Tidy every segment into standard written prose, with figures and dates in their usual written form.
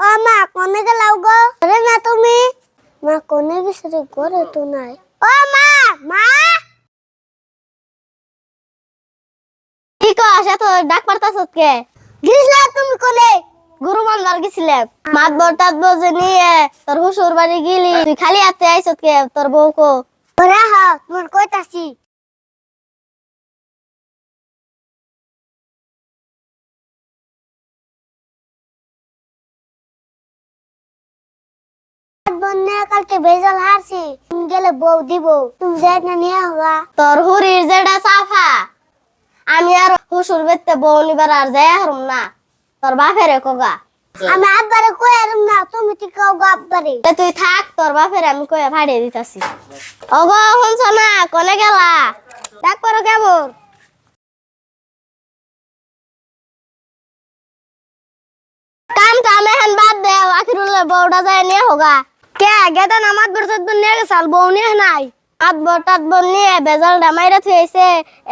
ও মা কোনে গেলাও গো আরে না তুমি মা কোনে গেছে রে ঘরে তো নাই ও মা মা কি কো আসা তো ডাক পারতাছ কে গিছলা তুমি কোনে গুরু মানবার গেছিলে মাত বটাত বজে নিয়ে তোর হুসুর বাড়ি গিলি তুই খালি হাতে আইছত কে তোর বউ কো ওরে হা তোর কইতাছি বন্যা কালকে বেজাল হারছি তুমি গেলে বউ দিব তুমি যাই না নিয়ে হওয়া তোর হুরির যেটা সাফা আমি আর হুসুর বেতে বউ নিবার আর যাই হারুম না তোর বাপেরে কোগা আমি আব্বারে কই হারুম না তুমি কি কও গো আব্বারে তুই থাক তোর বাপেরে আমি কই ভাড়িয়ে দিতাছি ওগো শুনছ না কোনে গেলা ডাক করো কেমন কামটা আমি এখন বাদ দে আখিরুলের বউটা যায় নিয়ে হোগা কে গেদা নামাজ বরসত নিয়ে গেছাল বউ নিয়ে নাই আট বন নিয়ে বেজালটা মাইরা থইছে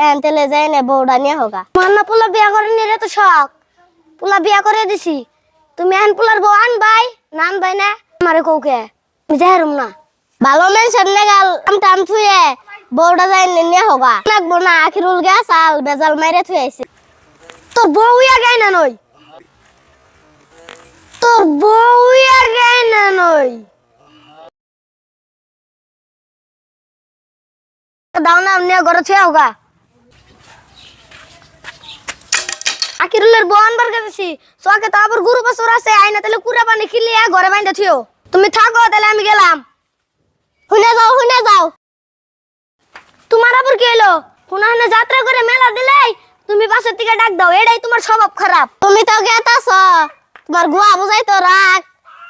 এনতেলে যায় না বউটা নিয়ে হোগা মান্না পোলা বিয়া করে নিয়ে তো শখ পোলা বিয়া করে দিছি তুমি এখন পোলার বউ আনবাই না আনবাই না আমারে কওকে আমি যাইরুম না ভালো মেনশন নেগাল টাম থুয়ে বউটা যায় নিয়ে হোগা লাগবো না আখিরুল গেছাল বেজাল মাইরা থইছে তোর বউ ইয়া গায় না নই তোর বউ ইয়া গায় না নই দাও না নিয়ে ঘরে থুয়ে হোগা আকিরুলের বউ আনবার গেছি সোকে তো আবার গুরু বছর আছে আইনা তাহলে কুড়া পানি খিলিয়া ঘরে বাইন্দা থিও তুমি থাকো তাহলে আমি গেলাম হুনে যাও তোমার আবার কি হলো হুনা যাত্রা করে মেলা দিলেই তুমি পাশের থেকে ডাক দাও এটাই তোমার স্বভাব খারাপ তুমি তো গেতাছ তোমার গুয়া বুঝাই তো রাখ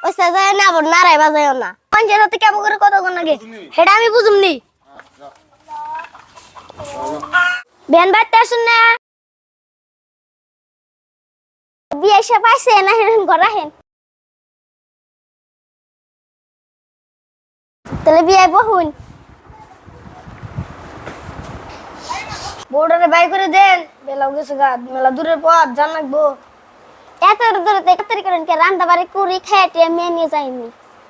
ওইসা যায় না আবার নারাই বাজাইও না পঞ্চায়েত হাতে কেমন করে কত কোন আগে সেটা আমি বুঝুমনি বেন বাইতে আসুন না বিয়ে এসে পাইছে না হেন করাহেন তাহলে বিয়ে বহুন বোর্ডারে বাই করে দেন বেলা গেছে গা মেলা দূরের পথ জান লাগবো এত দূরে তাড়াতাড়ি করেন কে রান্না বাড়ি কুড়ি খেয়ে মেয়ে নিয়ে যাইনি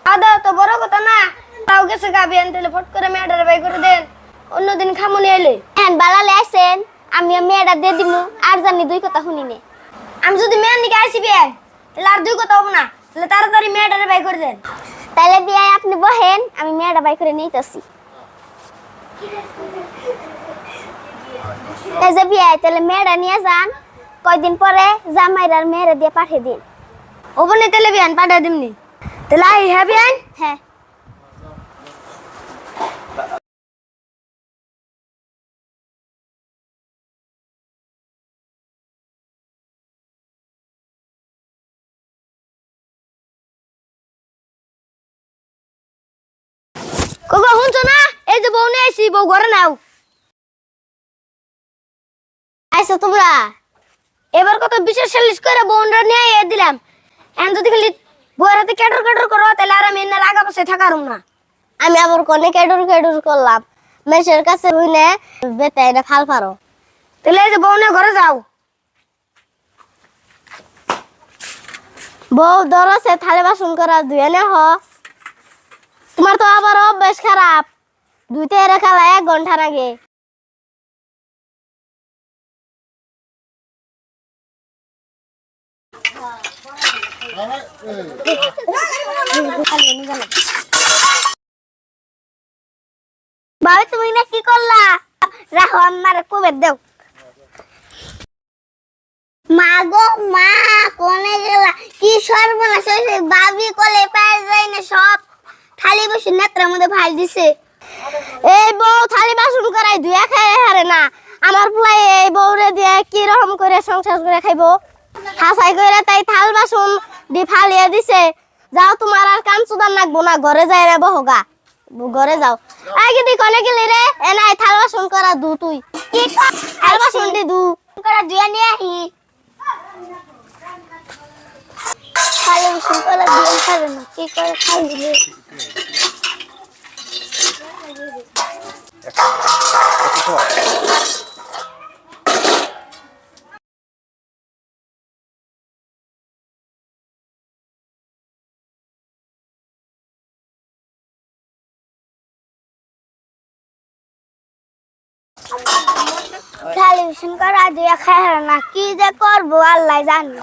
আদা তো বড় কথা না তাও গেছে গা বিয়ান তাহলে ফট করে মেয়েটারে বাই করে দেন অন্যদিন খামুনি এলে হ্যাঁ বালালে আসেন আমি মেয়েটা দিয়ে দিমু আর জানি দুই কথা শুনি নে আমি যদি মেয়ের নিকে আসি বিয়ান তাহলে আর দুই কথা হবো না তাহলে তাড়াতাড়ি মেয়েটারে বাই করে দেন তাহলে বিয়ায় আপনি বহেন আমি মেয়েটা বাই করে নিতেছি এই যে বিয়ায় তাহলে মেয়েটা নিয়ে যান কয়দিন পরে জামাইর আর মেয়েরা দিয়ে পাঠিয়ে দিন ওবনে তাহলে বিয়ান পাঠিয়ে দিমনি তাহলে আই হ্যাঁ বিয়ান হ্যাঁ কোগো শুনছো না এই যে বউ নিয়ে আইছি বউ ঘরে নাও আইছো তোমরা এবার কত বিশেষ সালিশ করে বউনরা নিয়ে আইয়া দিলাম এখন যদি খালি বউয়ের হাতে কেটর করো তাহলে আর আমি এনার আগা পাশে থাকারুম না আমি আবার কোনে কেটর করলাম মেশের কাছে হইনে বেতে এটা ফাল পারো তাহলে এই যে বউ নিয়ে ঘরে যাও বউ দরছে থালে বাসন করা ধুয়ে নে হ তোমার তো আবার অভ্যাস খারাপ ধুইতে রেখালা 1 ঘন্টা আগে বাবা তুমি না কি করলা রাখো আমার কুবের দেও মা গো মা কোনে গেলা কি সর্বনাশ হইছে বাবি কোলে পায় যায় না সব থালি বাসন নেত্রের মধ্যে ভাই দিছে এই বউ থালি বাসন করাই ধুয়া খায় হারে না আমার পোলাই এই বউরে দিয়ে কি রকম করে সংসার করে খাইবো হাসাই করে তাই থাল বাসন দি ফালিয়ে দিছে যাও তোমার আর কাম সুদান লাগবো না ঘরে যাই রে বহগা ঘরে যাও আগে দি কোনে গেলি রে এ নাই থাল বাসন করা দু তুই কি থাল বাসন দি দু করা ধুয়া নিয়ে আহি থাল বাসন করা ধুয়া খাবে না কি করে খাই দিলে থালি বাসন করা দিয়ে খায় না, কি যে করবো আল্লাহ জানে।